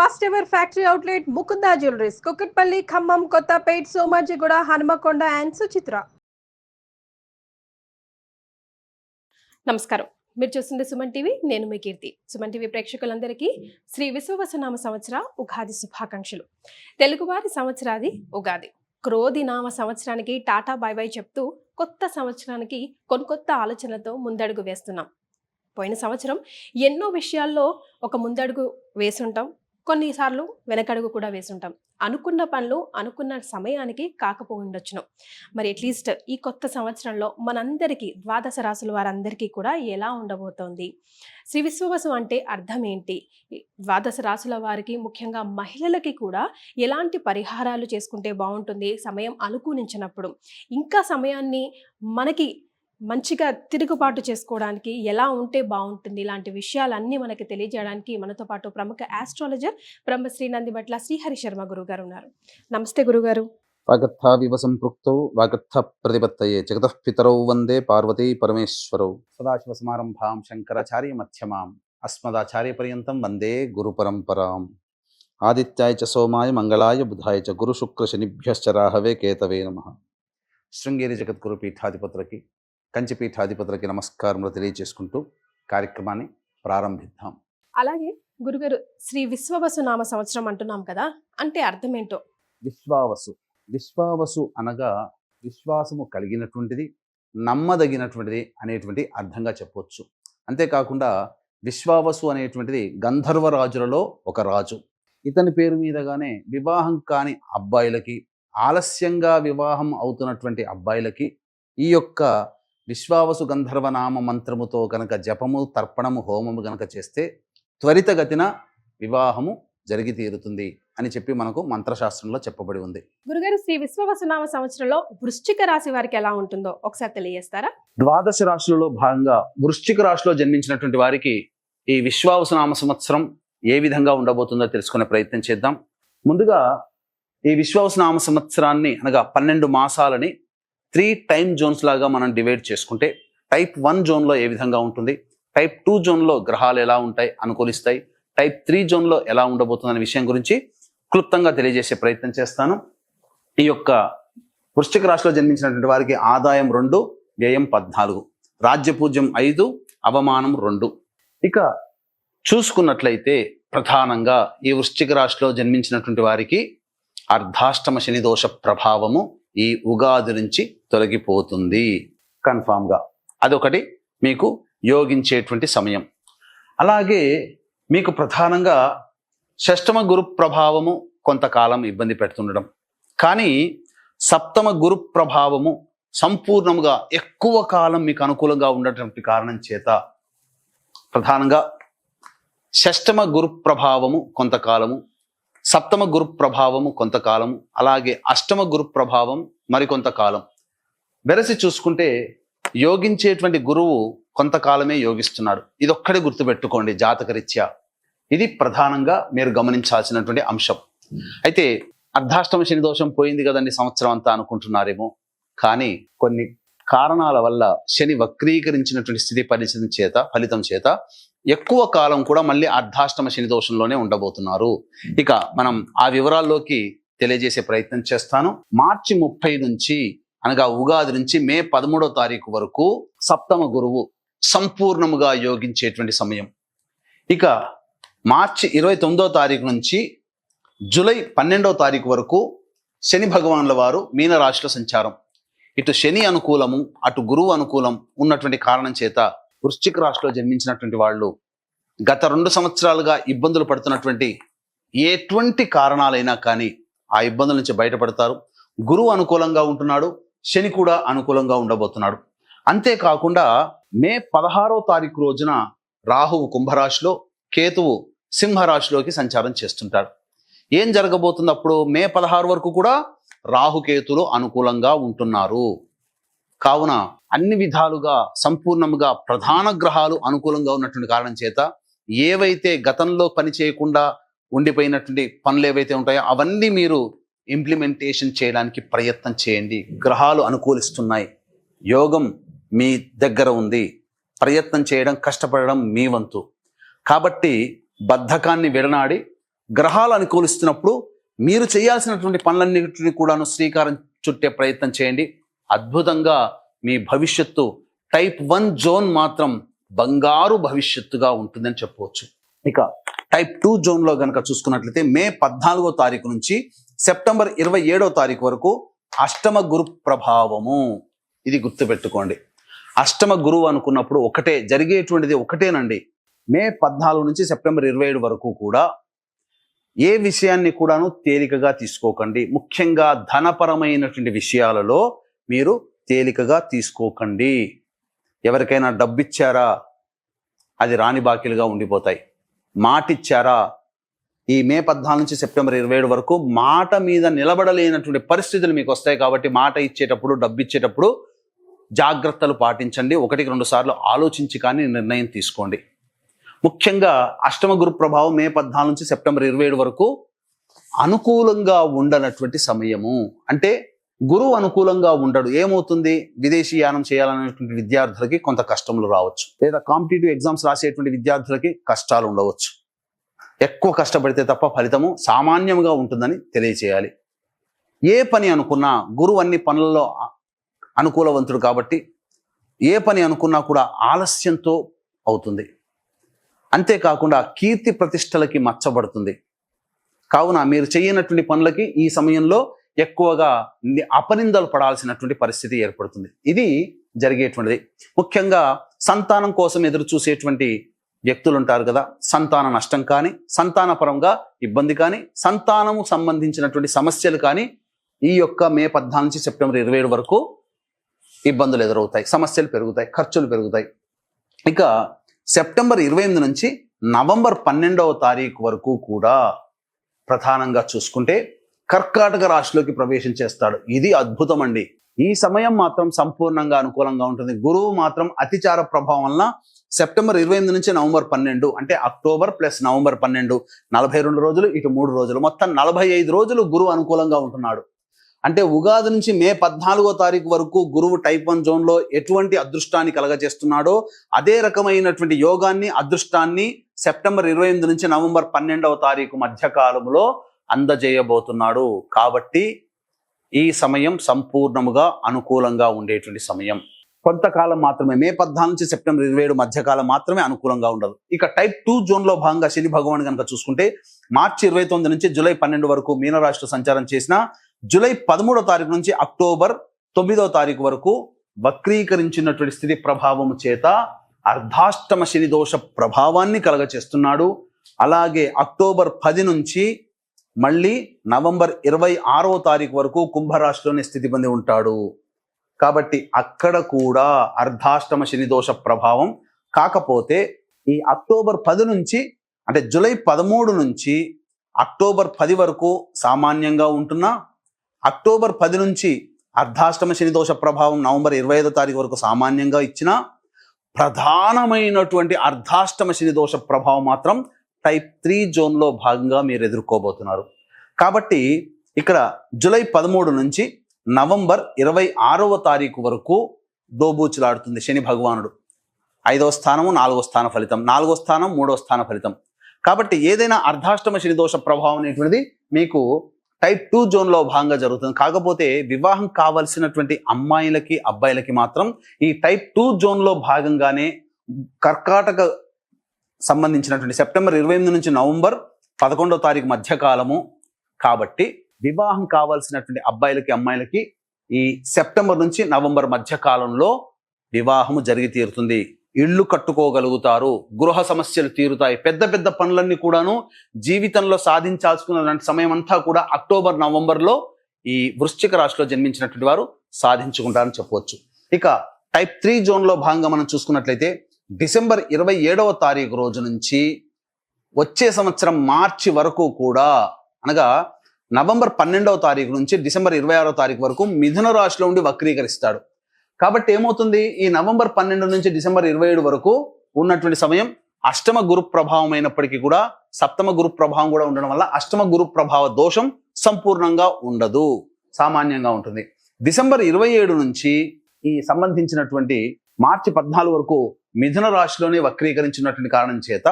First ever factory outlet Mukunda jewelleries, Kukatpally, Khammam, Kothapet, Somajiguda, Hanamkonda and Suchitra. నమస్కారం, మీరు చూస్తుంది సుమన్ టీవీ. నేను మీ కీర్తి. సుమన్ టీవీ ప్రేక్షకులందరికీ శ్రీ విశ్వవసునామ సంవత్సర ఉగాది శుభాకాంక్షలు. తెలుగువారి సంవత్సరాది ఉగాది. క్రోధి నామ సంవత్సరానికి టాటా బై బై చెప్తూ కొత్త సంవత్సరానికి కొత్త ఆలోచనలతో ముందడుగు వేస్తున్నాం. పోయిన సంవత్సరం ఎన్నో విషయాల్లో ఒక ముందడుగు వేసుంటాం, కొన్నిసార్లు వెనకడుగు కూడా వేసుంటాం. అనుకున్న పనులు అనుకున్న సమయానికి కాకపోయిండొచ్చును. మరి అట్లీస్ట్ ఈ కొత్త సంవత్సరంలో మనందరికీ ద్వాదశ రాశుల వారందరికీ కూడా ఎలా ఉండబోతోంది, శ్రీ విశ్వవసు అంటే అర్థం ఏంటి, ద్వాదశ రాశుల వారికి ముఖ్యంగా మహిళలకి కూడా ఎలాంటి పరిహారాలు చేసుకుంటే బాగుంటుంది, సమయం అనుకూలించినప్పుడు ఇంకా సమయాన్ని మనకి మంచిగా తిరుగుబాటు చేసుకోవడానికి ఎలా ఉంటే బాగుంటుంది, ఇలాంటి విషయాలన్నీ మనకి తెలియజేయడానికి మనతో పాటు ప్రముఖ ఆస్ట్రాలజర్ బ్రహ్మశ్రీ నందిబట్ల శ్రీహరి శర్మ గురుగారు ఉన్నారు. నమస్తే గురుగారు. వాగర్థావివ సంపృక్తౌ వాగర్థ ప్రతిపత్తయే జగతః పితరౌ వందే పార్వతీ పరమేశ్వరౌ. సదాశివ సమారంభాం శంకరాచార్య మధ్యమాం అస్మదాచార్య పర్యంతం వందే గురు పరంపరాం. ఆదిత్యాయ చ సోమాయ మంగళాయ బుధాయ చ గురు శుక్ర శనిభ్యశ్చ రాహవే కేతవే నమః. శృంగేరి జగద్గురు పీఠాధిపతులకి, కంచి పీఠాధిపతులకి నమస్కారములు తెలియజేసుకుంటూ కార్యక్రమాన్ని ప్రారంభిద్దాం. అలాగే గురుగారు, శ్రీ విశ్వవసు నామ సంవత్సరం అంటున్నాం కదా, అంటే అర్థం ఏంటో? విశ్వావసు, విశ్వావసు అనగా విశ్వాసము కలిగినటువంటిది, నమ్మదగినటువంటిది అనేటువంటి అర్థంగా చెప్పవచ్చు. అంతేకాకుండా విశ్వావసు అనేటువంటిది గంధర్వరాజులలో ఒక రాజు. ఇతని పేరు మీదగానే వివాహం కాని అబ్బాయిలకి, ఆలస్యంగా వివాహం అవుతున్నటువంటి అబ్బాయిలకి ఈ యొక్క విశ్వావసు గంధర్వనామ మంత్రముతో కనుక జపము, తర్పణము, హోమము గనక చేస్తే త్వరితగతిన వివాహము జరిగి తీరుతుంది అని చెప్పి మనకు మంత్రశాస్త్రంలో చెప్పబడి ఉంది. గురుగారు, శ్రీ విశ్వవసునామ సంవత్సరంలో వృశ్చిక రాశి వారికి ఎలా ఉంటుందో ఒకసారి తెలియజేస్తారా? ద్వాదశ రాశులలో భాగంగా వృశ్చిక రాశిలో జన్మించినటువంటి వారికి ఈ విశ్వావసునామ సంవత్సరం ఏ విధంగా ఉండబోతుందో తెలుసుకునే ప్రయత్నం చేద్దాం. ముందుగా ఈ విశ్వావసునామ సంవత్సరాన్ని అనగా 12 మాసాలని 3 టైమ్ జోన్స్ లాగా మనం డివైడ్ చేసుకుంటే టైప్ 1 జోన్లో ఏ విధంగా ఉంటుంది, టైప్ 2 జోన్లో గ్రహాలు ఎలా ఉంటాయి, అనుకూలిస్తాయి, టైప్ 3 జోన్లో ఎలా ఉండబోతుందనే విషయం గురించి క్లుప్తంగా తెలియజేసే ప్రయత్నం చేస్తాను. ఈ యొక్క వృశ్చిక రాశిలో జన్మించినటువంటి వారికి ఆదాయం 2, వ్యయం 14, రాజ్యపూజ్యం 5, అవమానం 2. ఇక చూసుకున్నట్లయితే ప్రధానంగా ఈ వృశ్చిక రాశిలో జన్మించినటువంటి వారికి అర్ధాష్టమ శని దోష ప్రభావము ఈ ఉగాది నుంచి తొలగిపోతుంది కన్ఫామ్గా. అదొకటి మీకు యోగించేటువంటి సమయం. అలాగే మీకు ప్రధానంగా షష్టమ గురు ప్రభావము కొంతకాలం ఇబ్బంది పెడుతుండడం, కానీ సప్తమ గురు ప్రభావము సంపూర్ణంగా ఎక్కువ కాలం మీకు అనుకూలంగా ఉండటటువంటి కారణం చేత ప్రధానంగా షష్టమ గురు ప్రభావము కొంతకాలము, సప్తమ గురు ప్రభావము కొంతకాలము, అలాగే అష్టమ గురు ప్రభావం మరికొంతకాలం. వెరసి చూసుకుంటే యోగించేటువంటి గురువు కొంతకాలమే యోగిస్తున్నాడు. ఇదొక్కడే గుర్తుపెట్టుకోండి జాతకరీత్యా. ఇది ప్రధానంగా మీరు గమనించాల్సినటువంటి అంశం. అయితే అర్ధాష్టమ శని దోషం పోయింది కదండి సంవత్సరం అంతా అనుకుంటున్నారేమో, కానీ కొన్ని కారణాల వల్ల శని వక్రీకరించినటువంటి స్థితి ఫలితం చేత ఎక్కువ కాలం కూడా మళ్ళీ అర్ధాష్టమ శని దోషంలోనే ఉండబోతున్నారు. ఇక మనం ఆ వివరాల్లోకి తెలియజేసే ప్రయత్నం చేస్తాను. మార్చి 30 నుంచి అనగా ఉగాది నుంచి మే 13వ తారీఖు వరకు సప్తమ గురువు సంపూర్ణముగా యోగించేటువంటి సమయం. ఇక మార్చి 29వ తారీఖు నుంచి జూలై 12వ తారీఖు వరకు శని భగవానుల వారు మీనరాశిలో సంచారం. ఇటు శని అనుకూలము, అటు గురువు అనుకూలం ఉన్నటువంటి కారణం చేత వృశ్చిక రాశిలో జన్మించినటువంటి వాళ్ళు గత 2 సంవత్సరాలుగా ఇబ్బందులు పడుతున్నటువంటి ఎటువంటి కారణాలైనా కానీ ఆ ఇబ్బందుల నుంచి బయటపడతారు. గురువు అనుకూలంగా ఉంటున్నాడు, శని కూడా అనుకూలంగా ఉండబోతున్నాడు. అంతేకాకుండా మే 16వ తారీఖు రోజున రాహువు కుంభరాశిలో, కేతువు సింహరాశిలోకి సంచారం చేస్తుంటాడు. ఏం జరగబోతుంది అప్పుడు? మే 16 వరకు కూడా రాహుకేతులు అనుకూలంగా ఉంటున్నారు. కావున అన్ని విధాలుగా సంపూర్ణంగా ప్రధాన గ్రహాలు అనుకూలంగా ఉన్నటువంటి కారణం చేత ఏవైతే గతంలో పని చేయకుండా ఉండిపోయినటువంటి పనులు ఏవైతే ఉంటాయో అవన్నీ మీరు ఇంప్లిమెంటేషన్ చేయడానికి ప్రయత్నం చేయండి. గ్రహాలు అనుకూలిస్తున్నాయి, యోగం మీ దగ్గర ఉంది, ప్రయత్నం చేయడం, కష్టపడడం మీ వంతు. కాబట్టి బద్ధకాన్ని విడనాడి గ్రహాలు అనుకూలిస్తున్నప్పుడు మీరు చేయాల్సినటువంటి పనులన్నిటిని కూడాను శ్రీకారం చుట్టే ప్రయత్నం చేయండి. అద్భుతంగా మీ భవిష్యత్తు టైప్ 1 జోన్ మాత్రం బంగారు భవిష్యత్తుగా ఉంటుందని చెప్పవచ్చు. ఇక టైప్ 2 జోన్లో గనక చూసుకున్నట్లయితే మే 14వ తారీఖు నుంచి సెప్టెంబర్ 27వ తారీఖు వరకు అష్టమ గురు ప్రభావము. ఇది గుర్తుపెట్టుకోండి. అష్టమ గురువు అనుకున్నప్పుడు ఒకటే జరిగేటువంటిది ఒకటేనండి. మే 14 నుంచి సెప్టెంబర్ 27 వరకు కూడా ఏ విషయాన్ని కూడాను తేలికగా తీసుకోకండి. ముఖ్యంగా ధనపరమైనటువంటి విషయాలలో మీరు తేలికగా తీసుకోకండి. ఎవరికైనా డబ్బిచ్చారా, అది రాని బాకీలుగా ఉండిపోతాయి. మాటిచ్చారా, ఈ మే 14 నుంచి సెప్టెంబర్ 27 వరకు మాట మీద నిలబడలేనటువంటి పరిస్థితులు మీకు వస్తాయి. కాబట్టి మాట ఇచ్చేటప్పుడు, డబ్బు ఇచ్చేటప్పుడు జాగ్రత్తలు పాటించండి. 1-2 సార్లు ఆలోచించి కానీ నిర్ణయం తీసుకోండి. ముఖ్యంగా అష్టమ గురు ప్రభావం మే 14 నుంచి సెప్టెంబర్ 27 వరకు అనుకూలంగా ఉండనటువంటి సమయము. అంటే గురువు అనుకూలంగా ఉండడు. ఏమవుతుంది, విదేశీ యానం చేయాలనేటువంటి విద్యార్థులకి కొంత కష్టములు రావచ్చు, లేదా కాంపిటేటివ్ ఎగ్జామ్స్ రాసేటువంటి విద్యార్థులకి కష్టాలు ఉండవచ్చు. ఎక్కువ కష్టపడితే తప్ప ఫలితము సామాన్యంగా ఉంటుందని తెలియచేయాలి. ఏ పని అనుకున్నా గురువు అన్ని పనులలో అనుకూలవంతుడు కాబట్టి ఏ పని అనుకున్నా కూడా ఆలస్యంతో అవుతుంది. అంతేకాకుండా కీర్తి ప్రతిష్టలకి మచ్చబడుతుంది. కావున మీరు చేయనటువంటి పనులకి ఈ సమయంలో ఎక్కువగా అపనిందలు పడాల్సినటువంటి పరిస్థితి ఏర్పడుతుంది. ఇది జరిగేటువంటిది. ముఖ్యంగా సంతానం కోసం ఎదురు చూసేటువంటి వ్యక్తులు ఉంటారు కదా, సంతాన నష్టం కానీ, సంతానపరంగా ఇబ్బంది కానీ, సంతానము సంబంధించినటువంటి సమస్యలు కానీ ఈ యొక్క మే 14 నుంచి సెప్టెంబర్ 27 వరకు ఇబ్బందులు ఎదురవుతాయి, సమస్యలు పెరుగుతాయి, ఖర్చులు పెరుగుతాయి. ఇక సెప్టెంబర్ 28 నుంచి నవంబర్ 12వ తారీఖు వరకు కూడా ప్రధానంగా చూసుకుంటే కర్కాటక రాశిలోకి ప్రవేశం చేస్తాడు. ఇది అద్భుతం అండి. ఈ సమయం మాత్రం సంపూర్ణంగా అనుకూలంగా ఉంటుంది. గురువు మాత్రం అతిచార ప్రభావం వలన సెప్టెంబర్ 28 నుంచి నవంబర్ 12 అంటే అక్టోబర్ ప్లస్ నవంబర్ 12 42 రోజులు, ఇటు 3 రోజులు, మొత్తం 45 రోజులు గురువు అనుకూలంగా ఉంటున్నాడు. అంటే ఉగాది నుంచి మే 14వ తారీఖు వరకు గురువు టైప్ 1 జోన్లో ఎటువంటి అదృష్టాన్ని కలగజేస్తున్నాడో అదే రకమైనటువంటి యోగాన్ని, అదృష్టాన్ని సెప్టెంబర్ 28 నుంచి నవంబర్ 12వ తారీఖు మధ్య కాలంలో అందజేయబోతున్నాడు. కాబట్టి ఈ సమయం సంపూర్ణముగా అనుకూలంగా ఉండేటువంటి సమయం. కొంతకాలం మాత్రమే, మే 14 నుంచి సెప్టెంబర్ 27 మధ్యకాలం మాత్రమే అనుకూలంగా ఉండదు. ఇక టైప్ 2 జోన్లో భాగంగా శని భగవాన్ కనుక చూసుకుంటే మార్చి 29 నుంచి జూలై 12 వరకు మీనరాశిలో సంచారం చేసిన జూలై 13వ తారీఖు నుంచి అక్టోబర్ 9వ తారీఖు వరకు వక్రీకరించినటువంటి స్థితి ప్రభావము చేత అర్ధాష్టమ శని దోష ప్రభావాన్ని కలగచేస్తున్నాడు. అలాగే అక్టోబర్ 10 నుంచి మళ్ళీ నవంబర్ 26వ తారీఖు వరకు కుంభరాశిలోనే స్థితి పొంది ఉంటాడు. కాబట్టి అక్కడ కూడా అర్ధాష్టమ శని దోష ప్రభావం. కాకపోతే ఈ అక్టోబర్ 10 నుంచి అంటే జూలై 13 నుంచి అక్టోబర్ 10 వరకు సామాన్యంగా ఉంటున్నా, అక్టోబర్ 10 నుంచి అర్ధాష్టమ శని దోష ప్రభావం నవంబర్ 25వ తారీఖు వరకు సామాన్యంగా ఇచ్చిన ప్రధానమైనటువంటి అర్ధాష్టమ శని దోష ప్రభావం మాత్రం టైప్ 3 జోన్లో భాగంగా మీరు ఎదుర్కోబోతున్నారు. కాబట్టి ఇక్కడ జూలై 13 నుంచి నవంబర్ 26వ తారీఖు వరకు దోబూచులాడుతుంది శని భగవానుడు. 5వ స్థానము 4వ స్థాన ఫలితం, 4వ స్థానం 3వ స్థాన ఫలితం. కాబట్టి ఏదైనా అర్ధాష్టమ శని దోష ప్రభావం అనేటువంటిది మీకు టైప్ 2 జోన్లో భాగంగా జరుగుతుంది. కాకపోతే వివాహం కావాల్సినటువంటి అమ్మాయిలకి, అబ్బాయిలకి మాత్రం ఈ టైప్ 2 జోన్లో భాగంగానే కర్కాటక సంబంధించినటువంటి సెప్టెంబర్ 28 నుంచి నవంబర్ 11వ తారీఖు మధ్యకాలము. కాబట్టి వివాహం కావాల్సినటువంటి అబ్బాయిలకి, అమ్మాయిలకి ఈ సెప్టెంబర్ నుంచి నవంబర్ మధ్యకాలంలో వివాహము జరిగి తీరుతుంది. ఇళ్ళు కట్టుకోగలుగుతారు, గృహ సమస్యలు తీరుతాయి. పెద్ద పెద్ద పనులన్నీ కూడాను జీవితంలో సాధించాల్సుకున్న సమయం అంతా కూడా అక్టోబర్, నవంబర్లో ఈ వృశ్చిక రాశిలో జన్మించినటువంటి వారు సాధించుకుంటారని చెప్పవచ్చు. ఇక టైప్ 3 జోన్లో భాగంగా మనం చూసుకున్నట్లయితే డిసెంబర్ 27వ తారీఖు రోజు నుంచి వచ్చే సంవత్సరం మార్చి వరకు కూడా, అనగా నవంబర్ 12వ తారీఖు నుంచి డిసెంబర్ 26వ తారీఖు వరకు మిథున రాశిలో ఉండి వక్రీకరిస్తాడు. కాబట్టి ఏమవుతుంది, ఈ నవంబర్ 12 నుంచి డిసెంబర్ 27 వరకు ఉన్నటువంటి సమయం అష్టమ గురు ప్రభావం అయినప్పటికీ కూడా సప్తమ గురు ప్రభావం కూడా ఉండడం వల్ల అష్టమ గురు ప్రభావ దోషం సంపూర్ణంగా ఉండదు, సామాన్యంగా ఉంటుంది. డిసెంబర్ 27 నుంచి ఈ సంబంధించినటువంటి మార్చి 14 వరకు మిథున రాశిలోనే వక్రీకరించినటువంటి కారణం చేత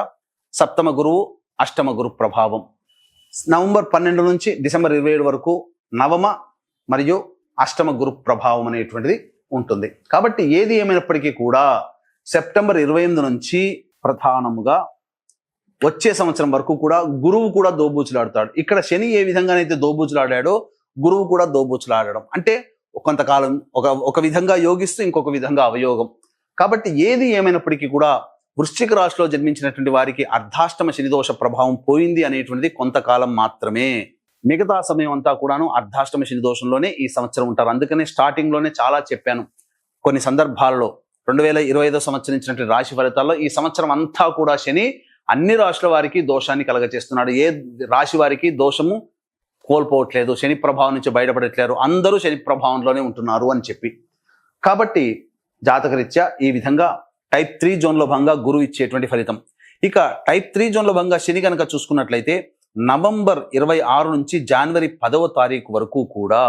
సప్తమ గురువు, అష్టమ గురు ప్రభావం. నవంబర్ 12 నుంచి డిసెంబర్ 27 వరకు నవమ మరియు అష్టమ గురు ప్రభావం అనేటువంటిది ఉంటుంది. కాబట్టి ఏది ఏమైనప్పటికీ కూడా సెప్టెంబర్ 28 నుంచి ప్రధానముగా వచ్చే సంవత్సరం వరకు కూడా గురువు కూడా దోబూచులాడతాడు. ఇక్కడ శని ఏ విధంగానైతే దోబూచులాడాడో గురువు కూడా దోబూచులాడడం అంటే కొంతకాలం ఒక విధంగా యోగిస్తూ ఇంకొక విధంగా అవయోగం. కాబట్టి ఏది ఏమైనప్పటికీ కూడా వృశ్చిక రాశిలో జన్మించినటువంటి వారికి అర్ధాష్టమ శనిదోష ప్రభావం పోయింది అనేటువంటిది కొంతకాలం మాత్రమే. మిగతా సమయం అంతా కూడాను అర్ధాష్టమ శని దోషంలోనే ఈ సంవత్సరం ఉంటారు. అందుకనే స్టార్టింగ్ లోనే చాలా చెప్పాను. కొన్ని సందర్భాల్లో 2025 సంవత్సరం ఇచ్చినటువంటి రాశి ఫలితాల్లో ఈ సంవత్సరం అంతా కూడా శని అన్ని రాశుల వారికి దోషాన్ని కలగచేస్తున్నాడు. ఏ రాశి వారికి దోషము కోల్పోవట్లేదు, శని ప్రభావం నుంచి బయటపడట్లేరు, అందరూ శని ప్రభావంలోనే ఉంటున్నారు అని చెప్పి. కాబట్టి జాతకరీత్యా ఈ విధంగా టైప్ 3 జోన్లో భాగంగా గురువు ఇచ్చేటువంటి ఫలితం. ఇక టైప్ 3 జోన్లో భాగంగా శని కనుక చూసుకున్నట్లయితే నవంబర్ 26 నుంచి జనవరి 10వ తారీఖు వరకు కూడా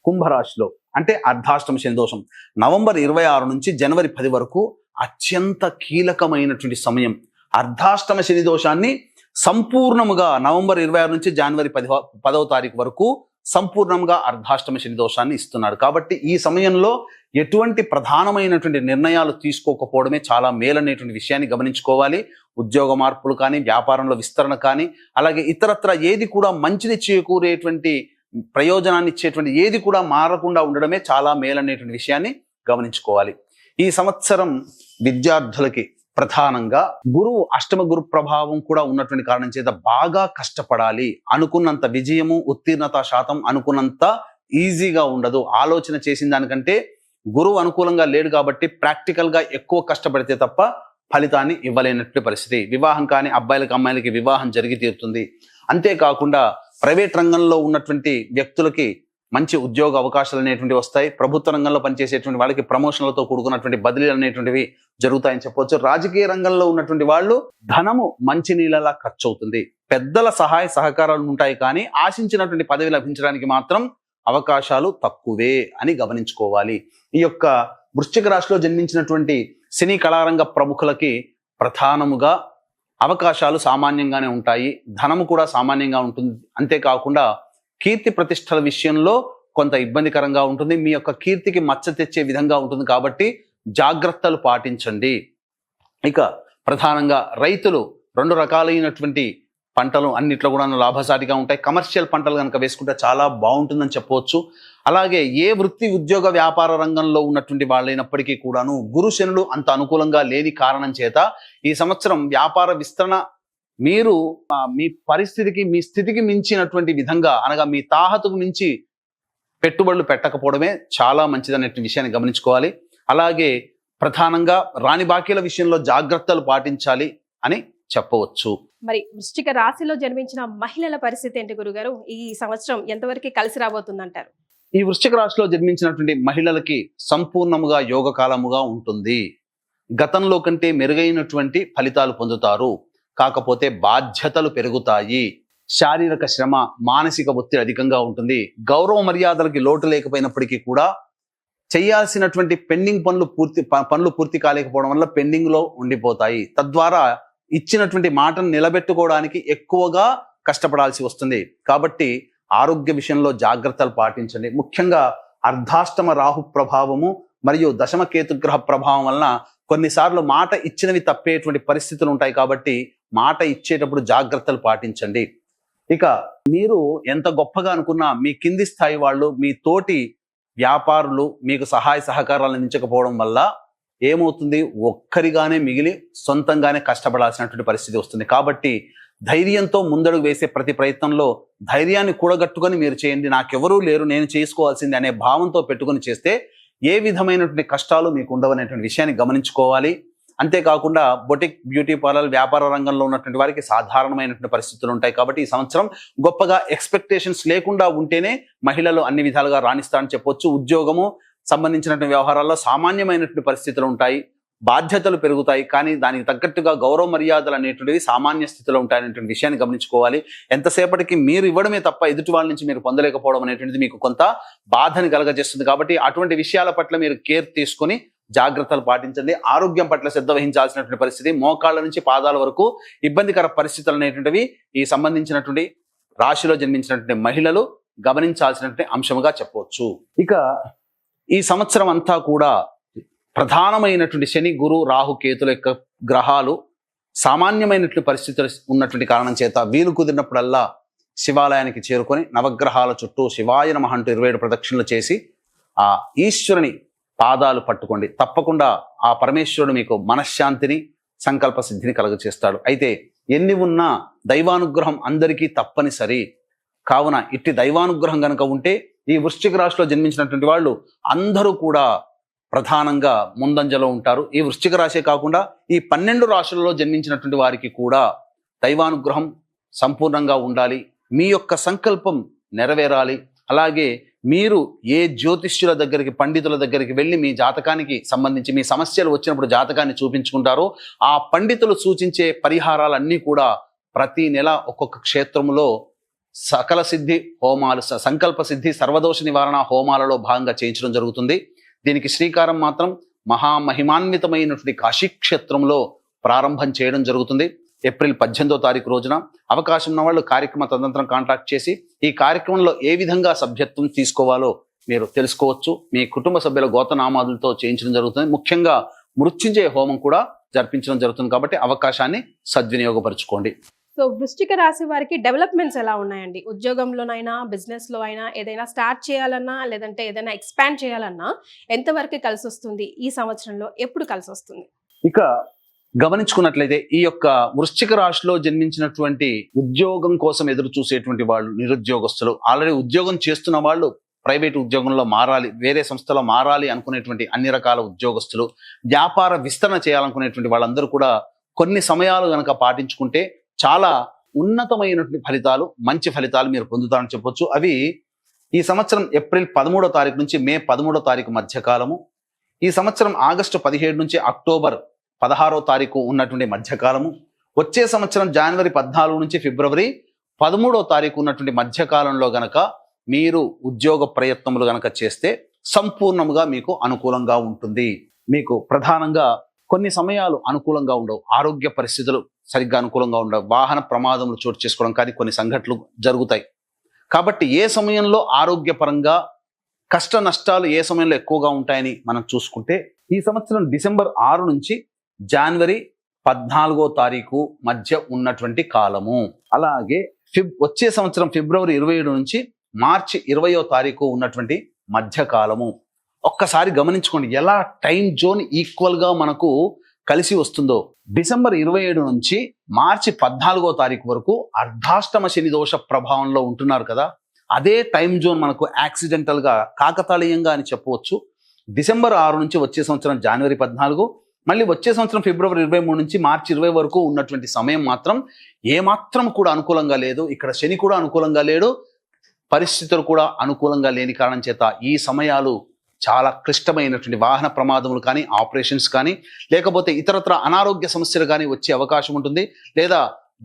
కుంభరాశిలో అంటే అర్ధాష్టమ శని దోషం. నవంబర్ 26 నుంచి జనవరి 10 వరకు అత్యంత కీలకమైనటువంటి సమయం. అర్ధాష్టమ శని దోషాన్ని సంపూర్ణముగా నవంబర్ 26 నుంచి జనవరి 10వ తారీఖు వరకు సంపూర్ణంగా అర్ధాష్టమ శని దోషాన్ని ఇస్తున్నాడు. కాబట్టి ఈ సమయంలో ఎటువంటి ప్రధానమైనటువంటి నిర్ణయాలు తీసుకోకపోవడమే చాలా మేలనేటువంటి విషయాన్ని గమనించుకోవాలి. ఉద్యోగ మార్పులు కానీ, వ్యాపారంలో విస్తరణ కానీ, అలాగే ఇతరత్ర ఏది కూడా మంచిని చేకూరేటువంటి ప్రయోజనాన్ని ఇచ్చేటువంటి ఏది కూడా మారకుండా ఉండడమే చాలా మేలనేటువంటి విషయాన్ని గమనించుకోవాలి. ఈ సంవత్సరం విద్యార్థులకి ప్రధానంగా గురువు అష్టమ గురు ప్రభావం కూడా ఉన్నటువంటి కారణం చేత బాగా కష్టపడాలి. అనుకున్నంత విజయము, ఉత్తీర్ణత శాతం అనుకున్నంత ఈజీగా ఉండదు. ఆలోచన చేసిన దానికంటే గురువు అనుకూలంగా లేడు కాబట్టి ప్రాక్టికల్ గా ఎక్కువ కష్టపడితే తప్ప ఫలితాన్ని ఇవ్వలేనటువంటి పరిస్థితి. వివాహం కాని అబ్బాయిలకి అమ్మాయిలకి వివాహం జరిగి తీరుతుంది. అంతేకాకుండా ప్రైవేట్ రంగంలో ఉన్నటువంటి వ్యక్తులకి మంచి ఉద్యోగ అవకాశాలు అనేటువంటివి వస్తాయి. ప్రభుత్వ రంగంలో పనిచేసేటువంటి వాళ్ళకి ప్రమోషన్లతో కూడుకున్నటువంటి బదిలీలు అనేటువంటివి జరుగుతాయని చెప్పవచ్చు. రాజకీయ రంగంలో ఉన్నటువంటి వాళ్ళు ధనము మంచి నీళ్ళలా ఖర్చు అవుతుంది. పెద్దల సహాయ సహకారాలు ఉంటాయి కానీ ఆశించినటువంటి పదవి లభించడానికి మాత్రం అవకాశాలు తక్కువే అని గమనించుకోవాలి. ఈ యొక్క వృశ్చిక రాశిలో జన్మించినటువంటి సినీ కళారంగ ప్రముఖులకి ప్రధానముగా అవకాశాలు సామాన్యంగానే ఉంటాయి, ధనము కూడా సామాన్యంగా ఉంటుంది. అంతేకాకుండా కీర్తి ప్రతిష్టల విషయంలో కొంత ఇబ్బందికరంగా ఉంటుంది. మీ యొక్క కీర్తికి మచ్చ తెచ్చే విధంగా ఉంటుంది. కాబట్టి జాగ్రత్తలు పాటించండి. ఇక ప్రధానంగా రైతులు 2 రకాలైనటువంటి పంటలు అన్నిట్లో కూడా లాభసాటిగా ఉంటాయి. కమర్షియల్ పంటలు కనుక వేసుకుంటే చాలా బాగుంటుందని చెప్పవచ్చు. అలాగే ఏ వృత్తి ఉద్యోగ వ్యాపార రంగంలో ఉన్నటువంటి వాళ్ళైనప్పటికీ కూడాను గురు శనులు అంత అనుకూలంగా లేని కారణం చేత ఈ సంవత్సరం వ్యాపార విస్తరణ మీరు మీ పరిస్థితికి, మీ స్థితికి మించినటువంటి విధంగా అనగా మీ తాహతుకు మించి పెట్టుబడులు పెట్టకపోవడమే చాలా మంచిదనే విషయాన్ని గమనించుకోవాలి. అలాగే ప్రధానంగా రాని బాకీల విషయంలో జాగ్రత్తలు పాటించాలి అని చెప్పవచ్చు. మరి వృశ్చిక రాశిలో జన్మించిన మహిళల పరిస్థితి ఏంటి గురుగారు? ఈ సంవత్సరం ఎంతవరకు కలిసి రాబోతుందంటారు? ఈ వృశ్చిక రాశిలో జన్మించినటువంటి మహిళలకి సంపూర్ణముగా యోగకాలముగా ఉంటుంది. గతంలో కంటే మెరుగైనటువంటి ఫలితాలు పొందుతారు. కాకపోతే బాధ్యతలు పెరుగుతాయి. శారీరక శ్రమ, మానసిక ఒత్తిడి అధికంగా ఉంటుంది. గౌరవ మర్యాదలకి లోటు లేకపోయినప్పటికీ కూడా చేయాల్సినటువంటి పెండింగ్ పనులు పూర్తి కాలేకపోవడం వల్ల పెండింగ్ లో ఉండిపోతాయి. తద్వారా ఇచ్చినటువంటి మాటను నిలబెట్టుకోవడానికి ఎక్కువగా కష్టపడాల్సి వస్తుంది. కాబట్టి ఆరోగ్య విషయంలో జాగ్రత్తలు పాటించండి. ముఖ్యంగా అర్ధాష్టమ రాహు ప్రభావము మరియు దశమ కేతుగ్రహ ప్రభావం వలన కొన్నిసార్లు మాట ఇచ్చినవి తప్పేటువంటి పరిస్థితులు ఉంటాయి. కాబట్టి మాట ఇచ్చేటప్పుడు జాగ్రత్తలు పాటించండి. ఇక మీరు ఎంత గొప్పగా అనుకున్నా మీ కింది స్థాయి వాళ్ళు, మీ తోటి వ్యాపారులు మీకు సహాయ సహకారాలు అందించకపోవడం వల్ల ఏమవుతుంది, ఒక్కరిగానే మిగిలి సొంతంగానే కష్టపడాల్సినటువంటి పరిస్థితి వస్తుంది. కాబట్టి ధైర్యంతో ముందడుగు వేసే ప్రతి ప్రయత్నంలో ధైర్యాన్ని కూడగట్టుకొని మీరు చేయండి. నాకెవరూ లేరు, నేను చేసుకోవాల్సింది అనే భావంతో పెట్టుకొని చేస్తే ఏ విధమైనటువంటి కష్టాలు మీకు ఉండవనేటువంటి విషయాన్ని గమనించుకోవాలి. అంతేకాకుండా బొటిక్, బ్యూటీ పార్లర్ వ్యాపార రంగంలో ఉన్నటువంటి వారికి సాధారణమైనటువంటి పరిస్థితులు ఉంటాయి. కాబట్టి ఈ సంవత్సరం గొప్పగా ఎక్స్పెక్టేషన్స్ లేకుండా ఉంటేనే మహిళలు అన్ని విధాలుగా రాణిస్తారని చెప్పొచ్చు. ఉద్యోగము సంబంధించినటువంటి వ్యవహారాల్లో సామాన్యమైనటువంటి పరిస్థితులు ఉంటాయి. బాధ్యతలు పెరుగుతాయి, కానీ దానికి తగ్గట్టుగా గౌరవ మర్యాదలు అనేటువంటివి సామాన్య స్థితిలో ఉంటాయనేటువంటి విషయాన్ని గమనించుకోవాలి. ఎంతసేపటికి మీరు ఇవ్వడమే తప్ప ఎదుటి వాళ్ళ నుంచి మీరు పొందలేకపోవడం అనేటువంటిది మీకు కొంత బాధని కలగజేస్తుంది. కాబట్టి అటువంటి విషయాల పట్ల మీరు కేర్ తీసుకొని జాగ్రత్తలు పాటించండి. ఆరోగ్యం పట్ల శ్రద్ధ వహించాల్సినటువంటి పరిస్థితి. మోకాళ్ళ నుంచి పాదాల వరకు ఇబ్బందికర పరిస్థితులు అనేటువంటివి ఈ సంబంధించినటువంటి రాశిలో జన్మించినటువంటి మహిళలు గమనించాల్సినటువంటి అంశముగా చెప్పవచ్చు. ఇక ఈ సంవత్సరం అంతా కూడా ప్రధానమైనటువంటి శని, గురు, రాహు, కేతుల యొక్క గ్రహాలు సామాన్యమైనటువంటి పరిస్థితులు ఉన్నటువంటి కారణం చేత వీలు కుదిరినప్పుడల్లా శివాలయానికి చేరుకొని నవగ్రహాల చుట్టూ శివాయ నమః అంటూ 27 ప్రదక్షిణలు చేసి ఆ ఈశ్వరుని పాదాలు పట్టుకోండి. తప్పకుండా ఆ పరమేశ్వరుడు మీకు మనశ్శాంతిని, సంకల్ప సిద్ధిని కలుగచేస్తాడు. అయితే ఎన్ని ఉన్నా దైవానుగ్రహం అందరికీ తప్పనిసరి. కావున ఇట్టి దైవానుగ్రహం కనుక ఉంటే ఈ వృశ్చిక రాశిలో జన్మించినటువంటి వాళ్ళు అందరూ కూడా ప్రధానంగా ముందంజలో ఉంటారు. ఈ వృశ్చిక రాశే కాకుండా ఈ 12 రాశులలో జన్మించినటువంటి వారికి కూడా దైవానుగ్రహం సంపూర్ణంగా ఉండాలి. మీ యొక్క సంకల్పం నెరవేరాలి. అలాగే మీరు ఏ జ్యోతిష్యుల దగ్గరికి, పండితుల దగ్గరికి వెళ్ళి మీ జాతకానికి సంబంధించి మీ సమస్యలు వచ్చినప్పుడు జాతకాన్ని చూపించుకుంటారో ఆ పండితులు సూచించే పరిహారాలన్నీ కూడా ప్రతి నెల ఒక్కొక్క క్షేత్రంలో సకల సిద్ధి హోమాలు, సంకల్ప సిద్ధి, సర్వదోష నివారణ హోమాలలో భాగంగా చేయించడం జరుగుతుంది. దీనికి శ్రీకారం మాత్రం మహామహిమాన్వితమైనటువంటి కాశీక్షేత్రంలో ప్రారంభం చేయడం జరుగుతుంది. ఏప్రిల్ 18వ తారీఖు రోజున అవకాశం ఉన్న వాళ్ళు కార్యక్రమ తదనంతరం కాంటాక్ట్ చేసి ఈ కార్యక్రమంలో ఏ విధంగా సభ్యత్వం తీసుకోవాలో మీరు తెలుసుకోవచ్చు. మీ కుటుంబ సభ్యుల గోతనామాదులతో చేయించడం జరుగుతుంది. ముఖ్యంగా మృత్యుంజయ హోమం కూడా జరిపించడం జరుగుతుంది. కాబట్టి అవకాశాన్ని సద్వినియోగపరచుకోండి. సో వృశ్చిక రాశి వారికి డెవలప్మెంట్స్ ఎలా ఉన్నాయండి? ఉద్యోగంలోనైనా, బిజినెస్లో అయినా, ఏదైనా స్టార్ట్ చేయాలన్నా, లేదంటే ఏదైనా ఎక్స్పాండ్ చేయాలన్నా ఎంతవరకు కలిసి వస్తుంది? ఈ సంవత్సరంలో ఎప్పుడు కలిసి వస్తుంది? ఇక గమనించుకున్నట్లయితే ఈ యొక్క వృశ్చిక రాశిలో జన్మించినటువంటి ఉద్యోగం కోసం ఎదురు చూసేటువంటి వాళ్ళు, నిరుద్యోగస్తులు, ఆల్రెడీ ఉద్యోగం చేస్తున్న వాళ్ళు, ప్రైవేట్ ఉద్యోగంలో మారాలి, వేరే సంస్థలో మారాలి అనుకునేటువంటి అన్ని రకాల ఉద్యోగస్తులు, వ్యాపార విస్తరణ చేయాలనుకునేటువంటి వాళ్ళందరూ కూడా కొన్ని సమయాలు గనక పాటించుకుంటే చాలా ఉన్నతమైనటువంటి ఫలితాలు, మంచి ఫలితాలు మీరు పొందుతారని చెప్పొచ్చు. అవి ఈ సంవత్సరం ఏప్రిల్ 13వ తారీఖు నుంచి మే 13వ తారీఖు మధ్య కాలము, ఈ సంవత్సరం ఆగస్టు 17 నుంచి అక్టోబర్ 16వ తారీఖు ఉన్నటువంటి మధ్యకాలము, వచ్చే సంవత్సరం జనవరి 14 నుంచి ఫిబ్రవరి 13వ తారీఖు ఉన్నటువంటి మధ్యకాలంలో గనక మీరు ఉద్యోగ ప్రయత్నములు గనక చేస్తే సంపూర్ణముగా మీకు అనుకూలంగా ఉంటుంది. మీకు ప్రధానంగా కొన్ని సమయాలు అనుకూలంగా ఉండవు, ఆరోగ్య పరిస్థితులు సరిగ్గా అనుకూలంగా ఉండవు, వాహన ప్రమాదములు చోటు చేసుకోవడం కానీ కొన్ని సంఘటనలు జరుగుతాయి. కాబట్టి ఏ సమయంలో ఆరోగ్యపరంగా కష్ట నష్టాలు ఏ సమయంలో ఎక్కువగా ఉంటాయని మనం చూసుకుంటే ఈ సంవత్సరం డిసెంబర్ 6 నుంచి జనవరి 14వ తారీఖు మధ్య ఉన్నటువంటి కాలము. అలాగే వచ్చే సంవత్సరం ఫిబ్రవరి 27 నుంచి మార్చి 20వ తారీఖు ఉన్నటువంటి మధ్య కాలము. ఒక్కసారి గమనించుకోండి ఎలా టైం జోన్ ఈక్వల్గా మనకు కలిసి వస్తుందో. డిసెంబర్ 27 నుంచి మార్చి 14వ తారీఖు వరకు అర్ధాష్టమ శని దోష ప్రభావంలో ఉంటున్నారు కదా, అదే టైం జోన్ మనకు యాక్సిడెంటల్గా, కాకతాళీయంగా అని చెప్పవచ్చు. డిసెంబర్ 6 నుంచి వచ్చే సంవత్సరం జనవరి 14, మళ్ళీ వచ్చే సంవత్సరం ఫిబ్రవరి 23 నుంచి మార్చి 20 వరకు ఉన్నటువంటి సమయం మాత్రం ఏమాత్రం కూడా అనుకూలంగా లేదు. ఇక్కడ శని కూడా అనుకూలంగా లేడు, పరిస్థితులు కూడా అనుకూలంగా లేని కారణం చేత ఈ సమయాలు చాలా క్లిష్టమైనటువంటి వాహన ప్రమాదములు కానీ, ఆపరేషన్స్ కానీ, లేకపోతే ఇతరత్ర అనారోగ్య సమస్యలు కానీ వచ్చే అవకాశం ఉంటుంది. లేదా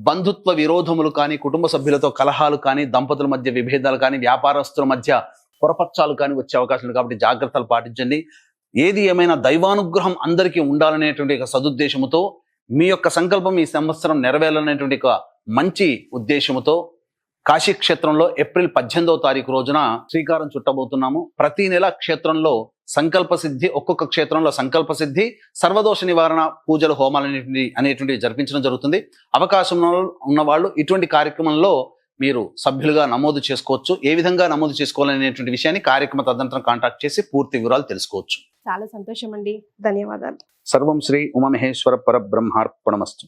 బంధుత్వ విరోధములు కానీ, కుటుంబ సభ్యులతో కలహాలు కానీ, దంపతుల మధ్య విభేదాలు కానీ, వ్యాపారస్తుల మధ్య పొరపచ్చాలు కానీ వచ్చే అవకాశం ఉంది. కాబట్టి జాగ్రత్తలు పాటించండి. ఏది ఏమైనా దైవానుగ్రహం అందరికీ ఉండాలనేటువంటి ఒక సదుద్దేశముతో, మీ యొక్క సంకల్పం ఈ సంవత్సరం నెరవేరాలనేటువంటి ఒక మంచి ఉద్దేశముతో కాశీ క్షేత్రంలో ఏప్రిల్ 18వ తారీఖు రోజున శ్రీకారం చుట్టబోతున్నాము. ప్రతి నెల క్షేత్రంలో సంకల్ప సిద్ధి, ఒక్కొక్క క్షేత్రంలో సంకల్ప సిద్ధి, సర్వదోష నివారణ పూజలు, హోమాలు అనేటువంటివి జరిపించడం జరుగుతుంది. అవకాశం ఉన్న వాళ్ళు ఇటువంటి కార్యక్రమంలో మీరు సభ్యులుగా నమోదు చేసుకోవచ్చు. ఏ విధంగా నమోదు చేసుకోవాలనేటువంటి విషయాన్ని కార్యక్రమ తదనంతరం కాంటాక్ట్ చేసి పూర్తి వివరాలు తెలుసుకోవచ్చు. చాలా సంతోషం అండి, ధన్యవాదాలు. సర్వం శ్రీ ఉమామహేశ్వర పరబ్రహ్మార్పణమస్తు.